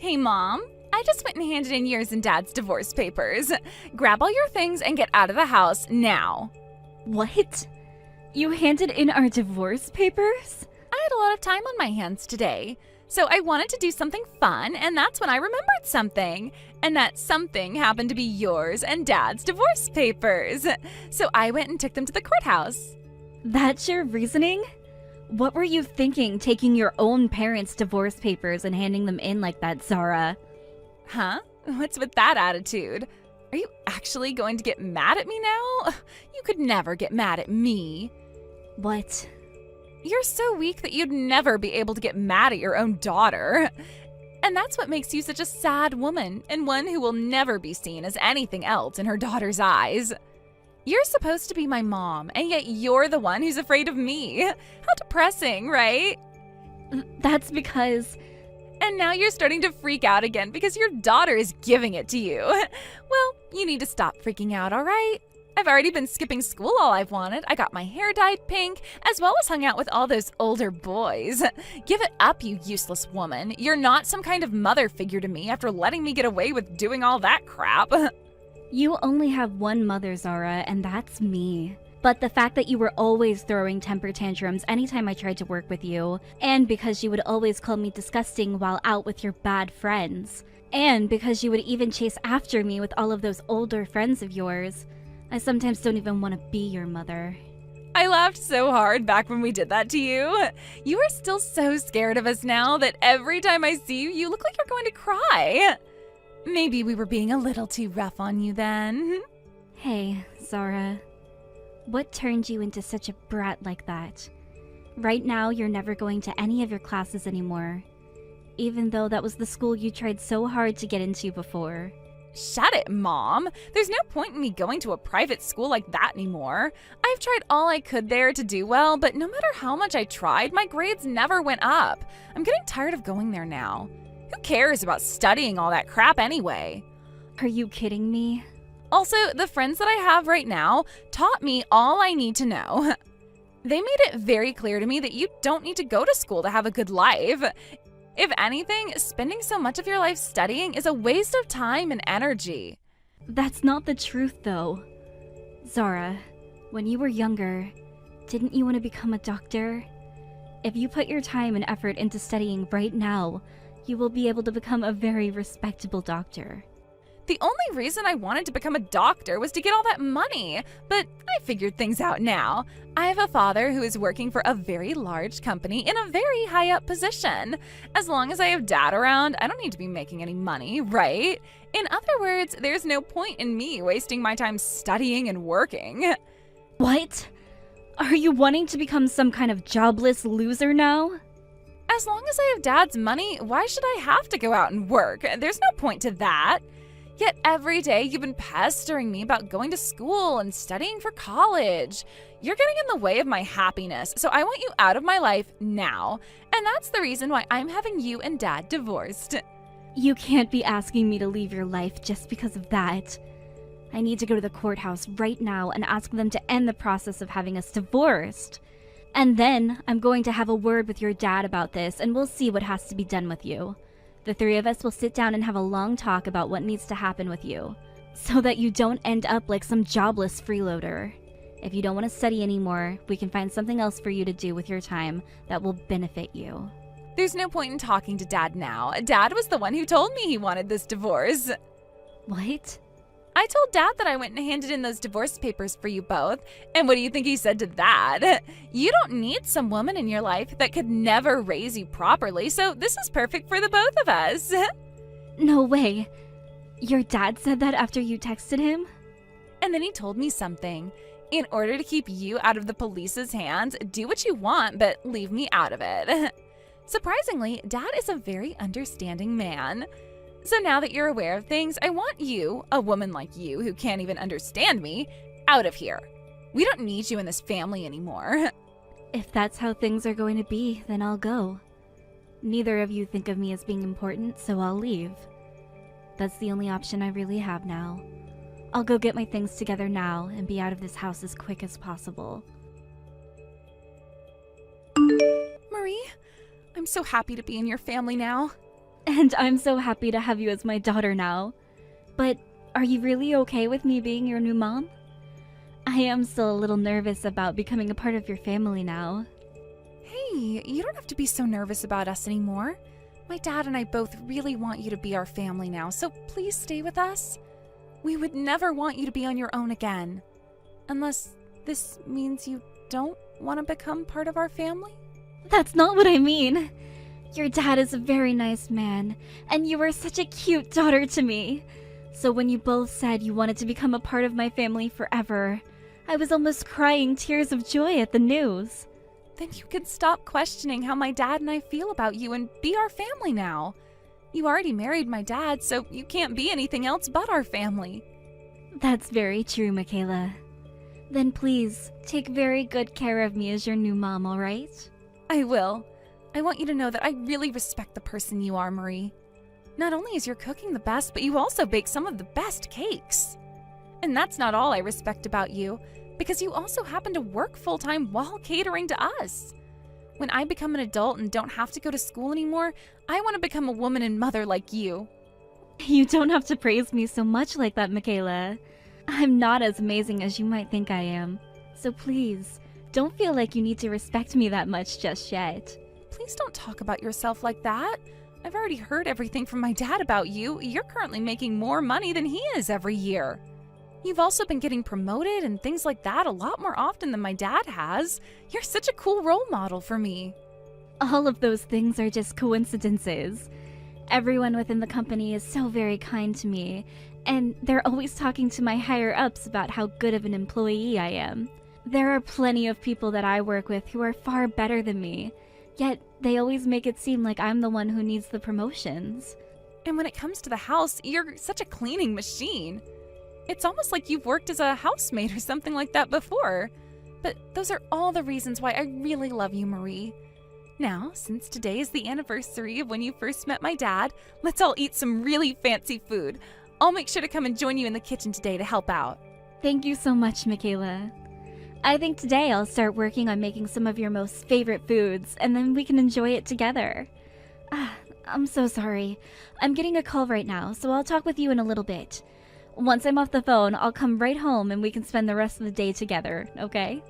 Hey, Mom. I just went and handed in yours and Dad's divorce papers. Grab all your things and get out of the house now. What? You handed in our divorce papers? I had a lot of time on my hands today, so I wanted to do something fun, and that's when I remembered something. And that something happened to be yours and Dad's divorce papers. So I went and took them to the courthouse. That's your reasoning? What were you thinking, taking your own parents' divorce papers and handing them in like that, Zara? Huh? What's with that attitude? Are you actually going to get mad at me now? You could never get mad at me. What? You're so weak that you'd never be able to get mad at your own daughter. And that's what makes you such a sad woman, and one who will never be seen as anything else in her daughter's eyes. You're supposed to be my mom, and yet you're the one who's afraid of me. How depressing, right? That's because... And now you're starting to freak out again because your daughter is giving it to you. Well, you need to stop freaking out, all right? I've already been skipping school all I've wanted. I got my hair dyed pink, as well as hung out with all those older boys. Give it up, you useless woman. You're not some kind of mother figure to me after letting me get away with doing all that crap. You only have one mother, Zara, and that's me. But the fact that you were always throwing temper tantrums anytime I tried to work with you, and because you would always call me disgusting while out with your bad friends, and because you would even chase after me with all of those older friends of yours, I sometimes don't even want to be your mother. I laughed so hard back when we did that to you. You are still so scared of us now that every time I see you, you look like you're going to cry. Maybe we were being a little too rough on you then. Hey, Zara. What turned you into such a brat like that? Right now, you're never going to any of your classes anymore, even though that was the school you tried so hard to get into before. Shut it, Mom. There's no point in me going to a private school like that anymore. I've tried all I could there to do well, but no matter how much I tried, my grades never went up. I'm getting tired of going there now. Who cares about studying all that crap anyway? Are you kidding me? Also, the friends that I have right now taught me all I need to know. They made it very clear to me that you don't need to go to school to have a good life. If anything, spending so much of your life studying is a waste of time and energy. That's not the truth, though. Zara, when you were younger, didn't you want to become a doctor? If you put your time and effort into studying right now, you will be able to become a very respectable doctor. The only reason I wanted to become a doctor was to get all that money, but I figured things out now. I have a father who is working for a very large company in a very high up position. As long as I have Dad around, I don't need to be making any money, right? In other words, there's no point in me wasting my time studying and working. What? Are you wanting to become some kind of jobless loser now? As long as I have Dad's money, why should I have to go out and work? There's no point to that. Yet every day you've been pestering me about going to school and studying for college. You're getting in the way of my happiness, so I want you out of my life now. And that's the reason why I'm having you and Dad divorced. You can't be asking me to leave your life just because of that. I need to go to the courthouse right now and ask them to end the process of having us divorced. And then I'm going to have a word with your dad about this, and we'll see what has to be done with you. The three of us will sit down and have a long talk about what needs to happen with you, so that you don't end up like some jobless freeloader. If you don't want to study anymore, we can find something else for you to do with your time that will benefit you. There's no point in talking to Dad now. Dad was the one who told me he wanted this divorce. What? I told Dad that I went and handed in those divorce papers for you both, and what do you think he said to that? You don't need some woman in your life that could never raise you properly, so this is perfect for the both of us. No way. Your dad said that after you texted him? And then he told me something. In order to keep you out of the police's hands, do what you want, but leave me out of it. Surprisingly, Dad is a very understanding man. So now that you're aware of things, I want you, a woman like you who can't even understand me, out of here. We don't need you in this family anymore. If that's how things are going to be, then I'll go. Neither of you think of me as being important, so I'll leave. That's the only option I really have now. I'll go get my things together now and be out of this house as quick as possible. Marie, I'm so happy to be in your family now. And I'm so happy to have you as my daughter now. But are you really okay with me being your new mom? I am still a little nervous about becoming a part of your family now. Hey, you don't have to be so nervous about us anymore. My dad and I both really want you to be our family now, so please stay with us. We would never want you to be on your own again. Unless this means you don't want to become part of our family? That's not what I mean. Your dad is a very nice man, and you were such a cute daughter to me. So when you both said you wanted to become a part of my family forever, I was almost crying tears of joy at the news. Then you can stop questioning how my dad and I feel about you and be our family now. You already married my dad, so you can't be anything else but our family. That's very true, Michaela. Then please, take very good care of me as your new mom, alright? I will. I want you to know that I really respect the person you are, Marie. Not only is your cooking the best, but you also bake some of the best cakes. And that's not all I respect about you, because you also happen to work full-time while catering to us. When I become an adult and don't have to go to school anymore, I want to become a woman and mother like you. You don't have to praise me so much like that, Michaela. I'm not as amazing as you might think I am. So please, don't feel like you need to respect me that much just yet. Please don't talk about yourself like that. I've already heard everything from my dad about you. You're currently making more money than he is every year. You've also been getting promoted and things like that a lot more often than my dad has. You're such a cool role model for me. All of those things are just coincidences. Everyone within the company is so very kind to me, and they're always talking to my higher-ups about how good of an employee I am. There are plenty of people that I work with who are far better than me, yet they always make it seem like I'm the one who needs the promotions. And when it comes to the house, you're such a cleaning machine. It's almost like you've worked as a housemaid or something like that before. But those are all the reasons why I really love you, Marie. Now, since today is the anniversary of when you first met my dad, let's all eat some really fancy food. I'll make sure to come and join you in the kitchen today to help out. Thank you so much, Michaela. I think today I'll start working on making some of your most favorite foods, and then we can enjoy it together. I'm so sorry. I'm getting a call right now, so I'll talk with you in a little bit. Once I'm off the phone, I'll come right home and we can spend the rest of the day together, okay?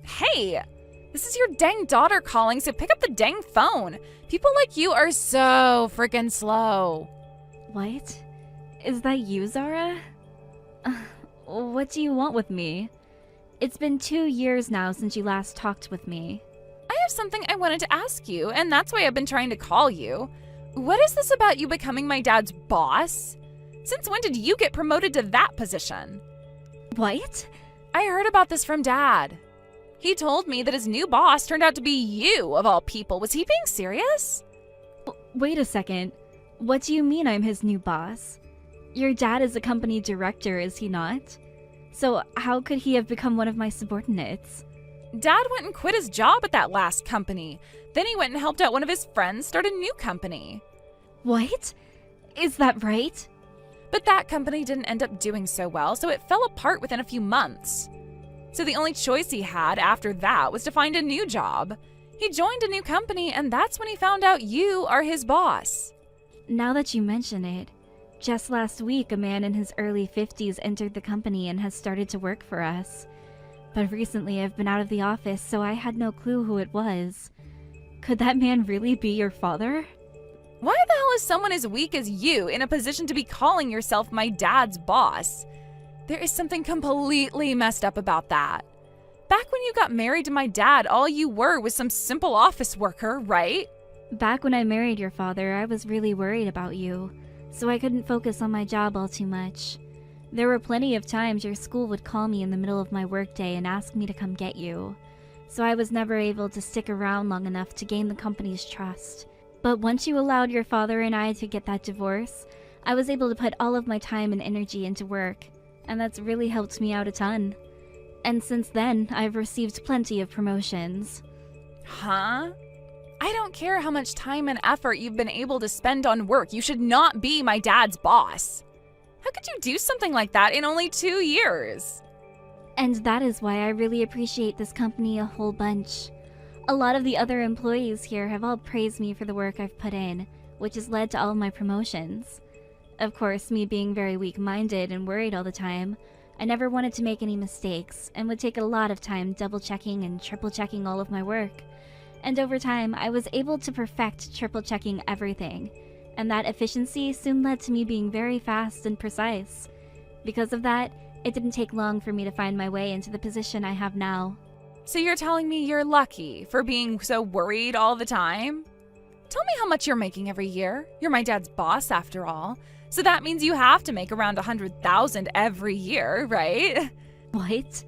Hey! This is your dang daughter calling, so pick up the dang phone. People like you are so freaking slow. What? Is that you, Zara? What do you want with me? It's been 2 years now since you last talked with me. I have something I wanted to ask you, and that's why I've been trying to call you. What is this about you becoming my dad's boss? Since when did you get promoted to that position? What? I heard about this from Dad. He told me that his new boss turned out to be you, of all people. Was he being serious? Wait a second. What do you mean I'm his new boss? Your dad is a company director, is he not? So how could he have become one of my subordinates? Dad went and quit his job at that last company. Then he went and helped out one of his friends start a new company. What? Is that right? But that company didn't end up doing so well, so it fell apart within a few months. So the only choice he had after that was to find a new job. He joined a new company, and that's when he found out you are his boss. Now that you mention it, just last week a man in his early 50s entered the company and has started to work for us. But recently I've been out of the office, so I had no clue who it was. Could that man really be your father? Why the hell is someone as weak as you in a position to be calling yourself my dad's boss? There is something completely messed up about that. Back when you got married to my dad, all you were was some simple office worker, right? Back when I married your father, I was really worried about you, so I couldn't focus on my job all too much. There were plenty of times your school would call me in the middle of my workday and ask me to come get you, so I was never able to stick around long enough to gain the company's trust. But once you allowed your father and I to get that divorce, I was able to put all of my time and energy into work, and that's really helped me out a ton. And since then, I've received plenty of promotions. Huh? I don't care how much time and effort you've been able to spend on work. You should not be my dad's boss. How could you do something like that in only 2 years? And that is why I really appreciate this company a whole bunch. A lot of the other employees here have all praised me for the work I've put in, which has led to all of my promotions. Of course, me being very weak-minded and worried all the time, I never wanted to make any mistakes and would take a lot of time double-checking and triple-checking all of my work. And over time, I was able to perfect triple-checking everything, and that efficiency soon led to me being very fast and precise. Because of that, it didn't take long for me to find my way into the position I have now. So you're telling me you're lucky for being so worried all the time? Tell me how much you're making every year. You're my dad's boss after all. So that means you have to make around $100,000 every year, right? What?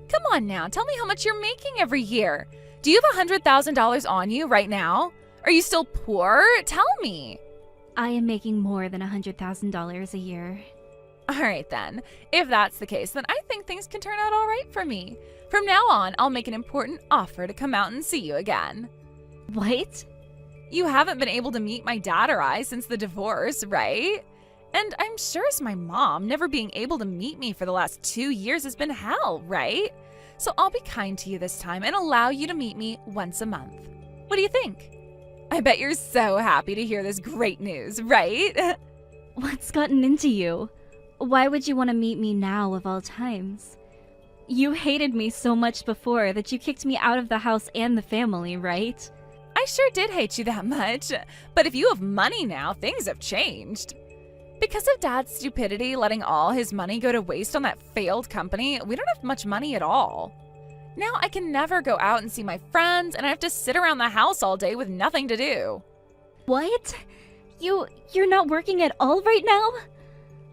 Come on now, tell me how much you're making every year. Do you have $100,000 on you right now? Are you still poor? Tell me. I am making more than $100,000 a year. All right then. If that's the case, then I think things can turn out all right for me. From now on, I'll make an important offer to come out and see you again. What? You haven't been able to meet my dad or I since the divorce, right? And I'm sure as my mom, never being able to meet me for the last 2 years has been hell, right? So I'll be kind to you this time and allow you to meet me once a month. What do you think? I bet you're so happy to hear this great news, right? What's gotten into you? Why would you want to meet me now of all times? You hated me so much before that you kicked me out of the house and the family, right? I sure did hate you that much. But if you have money now, things have changed. Because of Dad's stupidity letting all his money go to waste on that failed company, we don't have much money at all. Now I can never go out and see my friends, and I have to sit around the house all day with nothing to do. What? You're not working at all right now?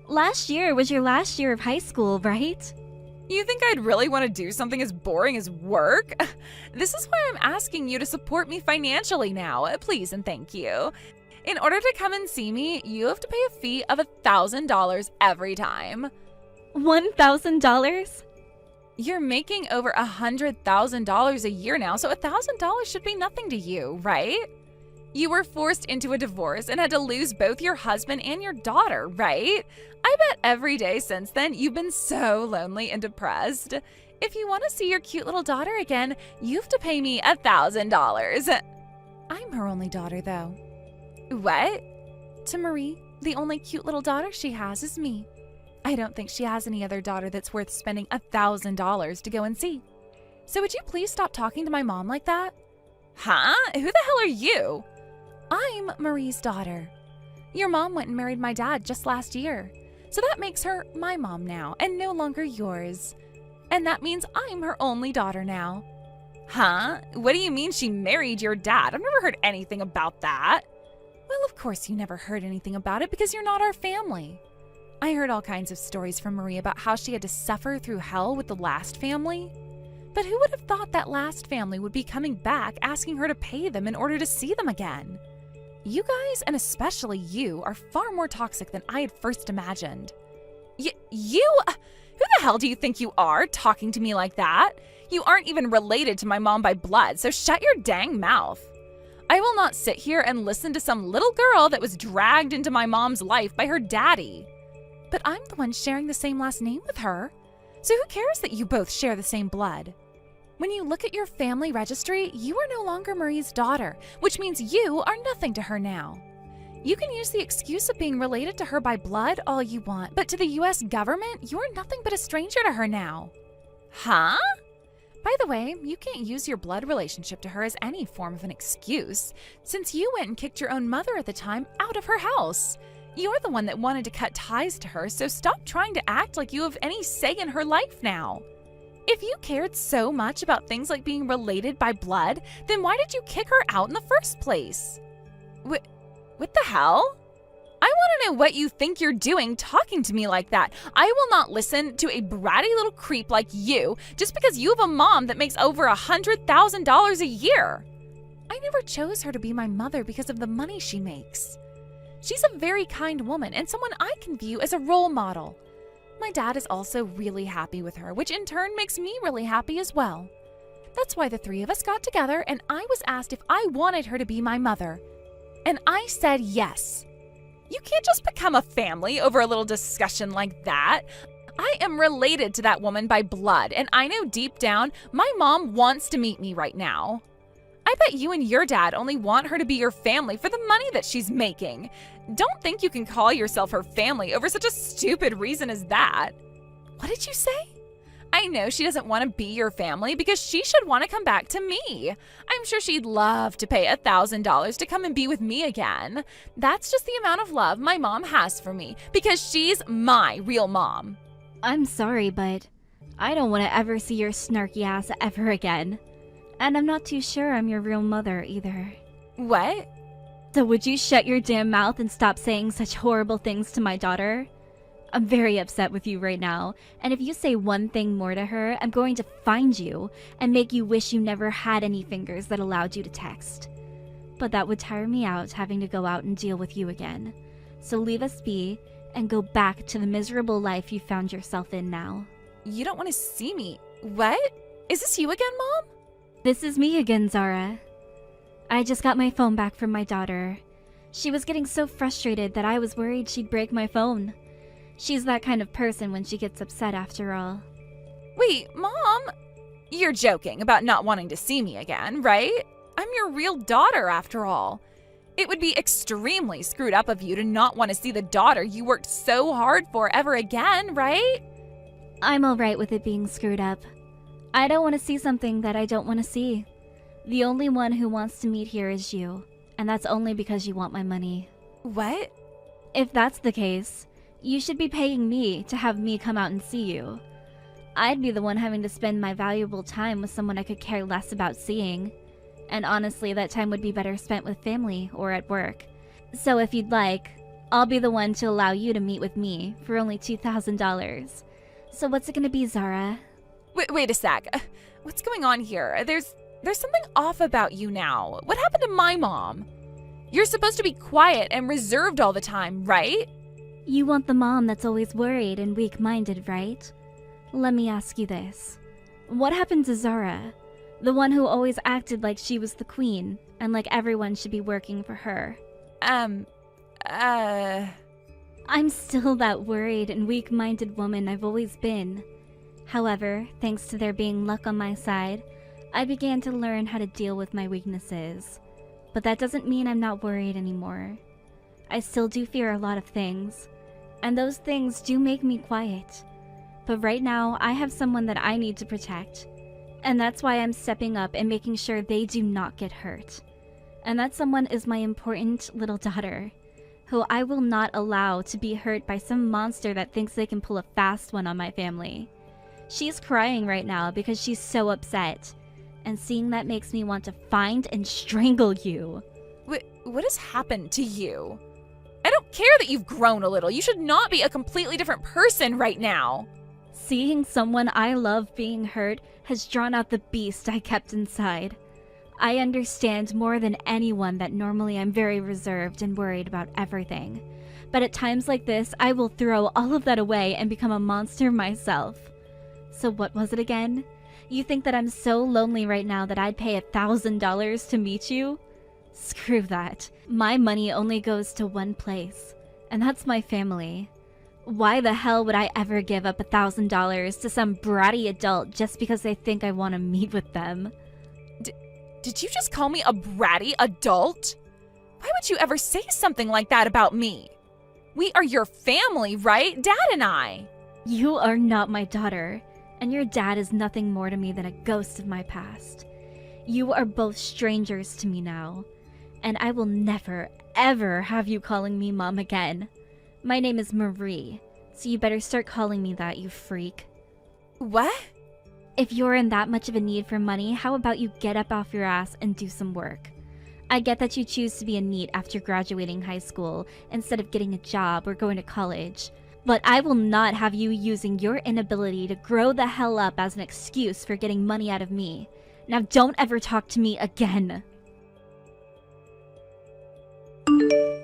Last year was your last year of high school, right? You think I'd really want to do something as boring as work? This is why I'm asking you to support me financially now, please and thank you. In order to come and see me, you have to pay a fee of $1,000 every time. $1,000? You're making over $100,000 a year now, so $1,000 should be nothing to you, right? You were forced into a divorce and had to lose both your husband and your daughter, right? I bet every day since then you've been so lonely and depressed. If you want to see your cute little daughter again, you have to pay me $1,000. I'm her only daughter, though. What? To Marie, the only cute little daughter she has is me. I don't think she has any other daughter that's worth spending $1,000 to go and see. So would you please stop talking to my mom like that? Huh? Who the hell are you? I'm Marie's daughter. Your mom went and married my dad just last year. So that makes her my mom now and no longer yours. And that means I'm her only daughter now. Huh? What do you mean she married your dad? I've never heard anything about that. Well, of course you never heard anything about it because you're not our family. I heard all kinds of stories from Marie about how she had to suffer through hell with the last family. But who would have thought that last family would be coming back asking her to pay them in order to see them again? You guys, and especially you, are far more toxic than I had first imagined. You? Who the hell do you think you are, talking to me like that? You aren't even related to my mom by blood, so shut your dang mouth. I will not sit here and listen to some little girl that was dragged into my mom's life by her daddy. But I'm the one sharing the same last name with her. So who cares that you both share the same blood? When you look at your family registry, you are no longer Marie's daughter, which means you are nothing to her now. You can use the excuse of being related to her by blood all you want, but to the US government, you are nothing but a stranger to her now. Huh? By the way, you can't use your blood relationship to her as any form of an excuse, since you went and kicked your own mother at the time out of her house. You're the one that wanted to cut ties to her, so stop trying to act like you have any say in her life now. If you cared so much about things like being related by blood, then why did you kick her out in the first place? What the hell? I want to know what you think you're doing talking to me like that. I will not listen to a bratty little creep like you just because you have a mom that makes over $100,000 a year. I never chose her to be my mother because of the money she makes. She's a very kind woman and someone I can view as a role model. My dad is also really happy with her, which in turn makes me really happy as well. That's why the three of us got together and I was asked if I wanted her to be my mother. And I said yes. You can't just become a family over a little discussion like that. I am related to that woman by blood, and I know deep down my mom wants to meet me right now. bet you and your dad only want her to be your family for the money that she's making. Don't think you can call yourself her family over such a stupid reason as that. What did you say? I know she doesn't want to be your family because she should want to come back to me. I'm sure she'd love to pay $1,000 to come and be with me again. That's just the amount of love my mom has for me because she's my real mom. I'm sorry, but I don't want to ever see your snarky ass ever again. And I'm not too sure I'm your real mother either. What? So would you shut your damn mouth and stop saying such horrible things to my daughter? I'm very upset with you right now, and if you say one thing more to her, I'm going to find you and make you wish you never had any fingers that allowed you to text. But that would tire me out having to go out and deal with you again. So leave us be and go back to the miserable life you found yourself in now. You don't want to see me. What? Is this you again, Mom? This is me again, Zara. I just got my phone back from my daughter. She was getting so frustrated that I was worried she'd break my phone. She's that kind of person when she gets upset after all. Wait, Mom? You're joking about not wanting to see me again, right? I'm your real daughter after all. It would be extremely screwed up of you to not want to see the daughter you worked so hard for ever again, right? I'm alright with it being screwed up. I don't want to see something that I don't want to see. The only one who wants to meet here is you, and that's only because you want my money. What? If that's the case, you should be paying me to have me come out and see you. I'd be the one having to spend my valuable time with someone I could care less about seeing. And honestly, that time would be better spent with family or at work. So if you'd like, I'll be the one to allow you to meet with me for only $2,000. So what's it gonna be, Zara? Wait a sec. What's going on here? There's something off about you now. What happened to my mom? You're supposed to be quiet and reserved all the time, right? You want the mom that's always worried and weak-minded, right? Let me ask you this. What happened to Zara? The one who always acted like she was the queen, and like everyone should be working for her. I'm still that worried and weak-minded woman I've always been. However, thanks to there being luck on my side, I began to learn how to deal with my weaknesses. But that doesn't mean I'm not worried anymore. I still do fear a lot of things, and those things do make me quiet. But right now, I have someone that I need to protect, and that's why I'm stepping up and making sure they do not get hurt. And that someone is my important little daughter, who I will not allow to be hurt by some monster that thinks they can pull a fast one on my family. She's crying right now because she's so upset, and seeing that makes me want to find and strangle you. What has happened to you? I don't care that you've grown a little. You should not be a completely different person right now. Seeing someone I love being hurt has drawn out the beast I kept inside. I understand more than anyone that normally I'm very reserved and worried about everything. But at times like this, I will throw all of that away and become a monster myself. So what was it again? You think that I'm so lonely right now that I'd pay $1,000 to meet you? Screw that. My money only goes to one place, and that's my family. Why the hell would I ever give up $1,000 to some bratty adult just because they think I want to meet with them? Did you just call me a bratty adult? Why would you ever say something like that about me? We are your family, right? Dad and I. You are not my daughter, and your dad is nothing more to me than a ghost of my past. You are both strangers to me now, and I will never, ever have you calling me Mom again. My name is Marie, so you better start calling me that, you freak. What? If you're in that much of a need for money, how about you get up off your ass and do some work? I get that you choose to be a NEET after graduating high school instead of getting a job or going to college, but I will not have you using your inability to grow the hell up as an excuse for getting money out of me. Now don't ever talk to me again.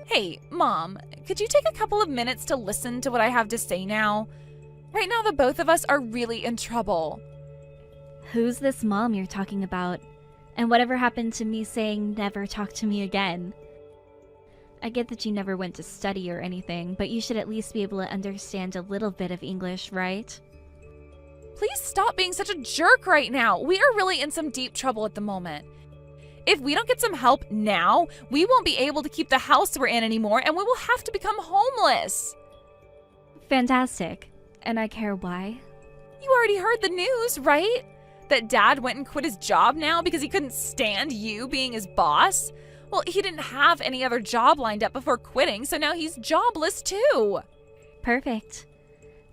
Hey, Mom, could you take a couple of minutes to listen to what I have to say now? Right now, the both of us are really in trouble. Who's this mom you're talking about? And whatever happened to me saying never talk to me again? I get that you never went to study or anything, but you should at least be able to understand a little bit of English, right? Please stop being such a jerk right now. We are really in some deep trouble at the moment. If we don't get some help now, we won't be able to keep the house we're in anymore and we will have to become homeless. Fantastic. And I care why. You already heard the news, right? That Dad went and quit his job now because he couldn't stand you being his boss? Well, he didn't have any other job lined up before quitting, so now he's jobless too. Perfect.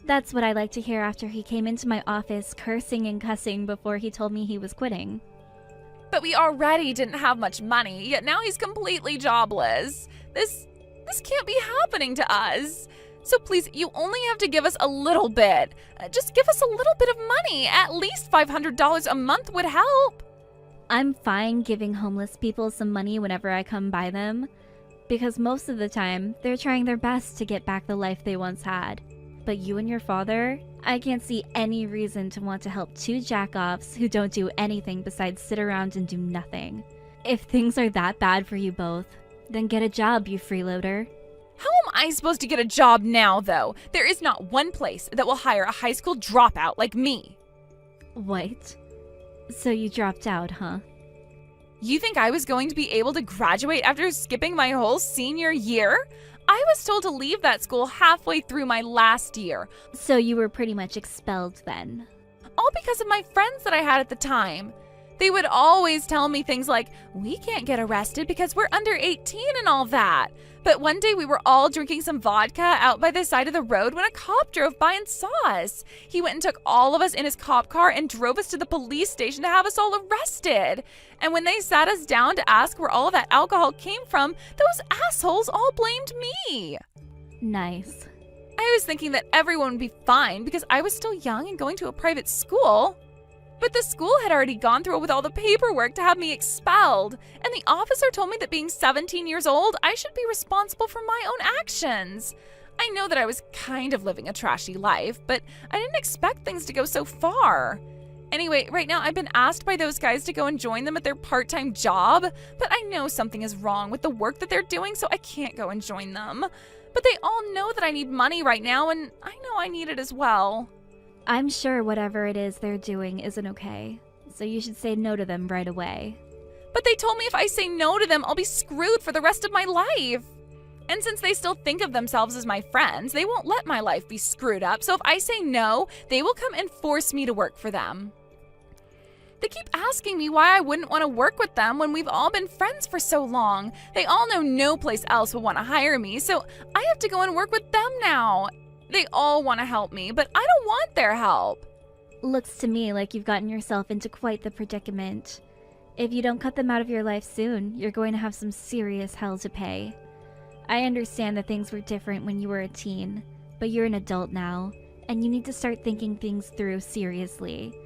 That's what I like to hear after he came into my office cursing and cussing before he told me he was quitting. But we already didn't have much money, yet now he's completely jobless. This can't be happening to us. So please, you only have to give us a little bit. Just give us a little bit of money. At least $500 a month would help. I'm fine giving homeless people some money whenever I come by them, because most of the time, they're trying their best to get back the life they once had. But you and your father, I can't see any reason to want to help two jack-offs who don't do anything besides sit around and do nothing. If things are that bad for you both, then get a job, you freeloader. How am I supposed to get a job now, though? There is not one place that will hire a high school dropout like me. What? So you dropped out, huh? You think I was going to be able to graduate after skipping my whole senior year? I was told to leave that school halfway through my last year. So you were pretty much expelled then? All because of my friends that I had at the time. They would always tell me things like, we can't get arrested because we're under 18 and all that. But one day we were all drinking some vodka out by the side of the road when a cop drove by and saw us. He went and took all of us in his cop car and drove us to the police station to have us all arrested. And when they sat us down to ask where all of that alcohol came from, those assholes all blamed me. Nice. I was thinking that everyone would be fine because I was still young and going to a private school. But the school had already gone through with all the paperwork to have me expelled, and the officer told me that being 17 years old, I should be responsible for my own actions. I know that I was kind of living a trashy life, but I didn't expect things to go so far. Anyway, right now I've been asked by those guys to go and join them at their part-time job, but I know something is wrong with the work that they're doing, so I can't go and join them. But they all know that I need money right now, and I know I need it as well. I'm sure whatever it is they're doing isn't okay, so you should say no to them right away. But they told me if I say no to them, I'll be screwed for the rest of my life. And since they still think of themselves as my friends, they won't let my life be screwed up, so if I say no, they will come and force me to work for them. They keep asking me why I wouldn't want to work with them when we've all been friends for so long. They all know no place else will want to hire me, so I have to go and work with them now. They all want to help me, but I don't want their help. Looks to me like you've gotten yourself into quite the predicament. If you don't cut them out of your life soon, you're going to have some serious hell to pay. I understand that things were different when you were a teen, but you're an adult now, and you need to start thinking things through seriously.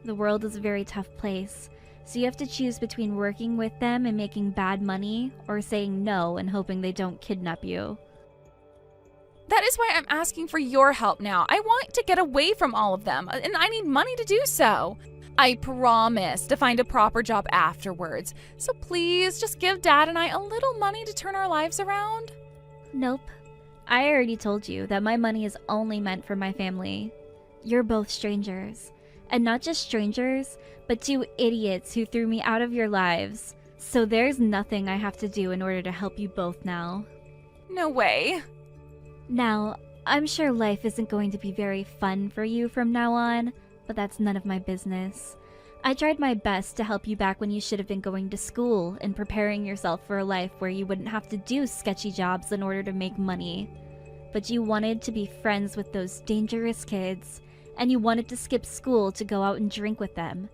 The world is a very tough place, so you have to choose between working with them and making bad money, or saying no and hoping they don't kidnap you. That is why I'm asking for your help now. I want to get away from all of them, and I need money to do so. I promise to find a proper job afterwards. So please, just give Dad and I a little money to turn our lives around. Nope. I already told you that my money is only meant for my family. You're both strangers. And not just strangers, but two idiots who threw me out of your lives. So there's nothing I have to do in order to help you both now. No way. Now, I'm sure life isn't going to be very fun for you from now on, but that's none of my business. I tried my best to help you back when you should have been going to school and preparing yourself for a life where you wouldn't have to do sketchy jobs in order to make money. But you wanted to be friends with those dangerous kids, and you wanted to skip school to go out and drink with them.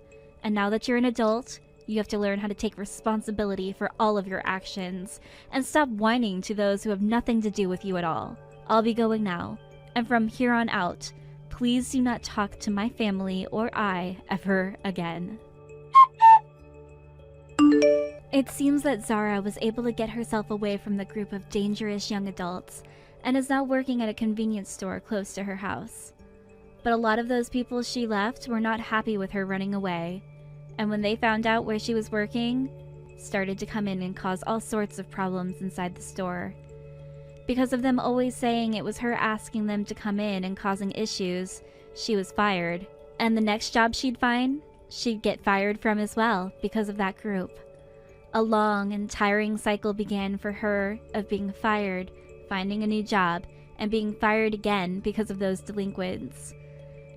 And now that you're an adult, you have to learn how to take responsibility for all of your actions, and stop whining to those who have nothing to do with you at all. I'll be going now, and from here on out, please do not talk to my family or I ever again. It seems that Zara was able to get herself away from the group of dangerous young adults, and is now working at a convenience store close to her house. But a lot of those people she left were not happy with her running away, and when they found out where she was working, started to come in and cause all sorts of problems inside the store. Because of them always saying it was her asking them to come in and causing issues, she was fired. And the next job she'd find, she'd get fired from as well because of that group. A long and tiring cycle began for her of being fired, finding a new job, and being fired again because of those delinquents.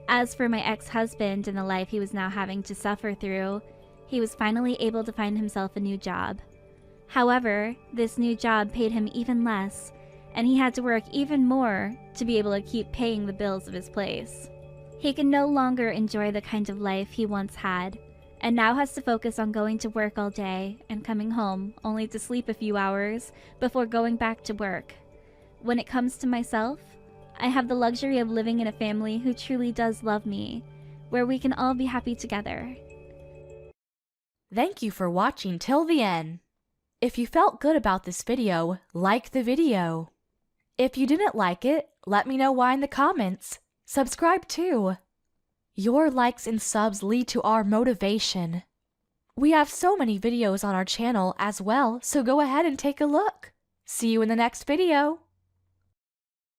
As for my ex-husband and the life he was now having to suffer through, he was finally able to find himself a new job. However, this new job paid him even less, and he had to work even more to be able to keep paying the bills of his place. He can no longer enjoy the kind of life he once had, and now has to focus on going to work all day and coming home only to sleep a few hours before going back to work. When it comes to myself, I have the luxury of living in a family who truly does love me, where we can all be happy together. Thank you for watching till the end. If you felt good about this video, like the video. If you didn't like it, let me know why in the comments. Subscribe too. Your likes and subs lead to our motivation. We have so many videos on our channel as well, so go ahead and take a look. See you in the next video.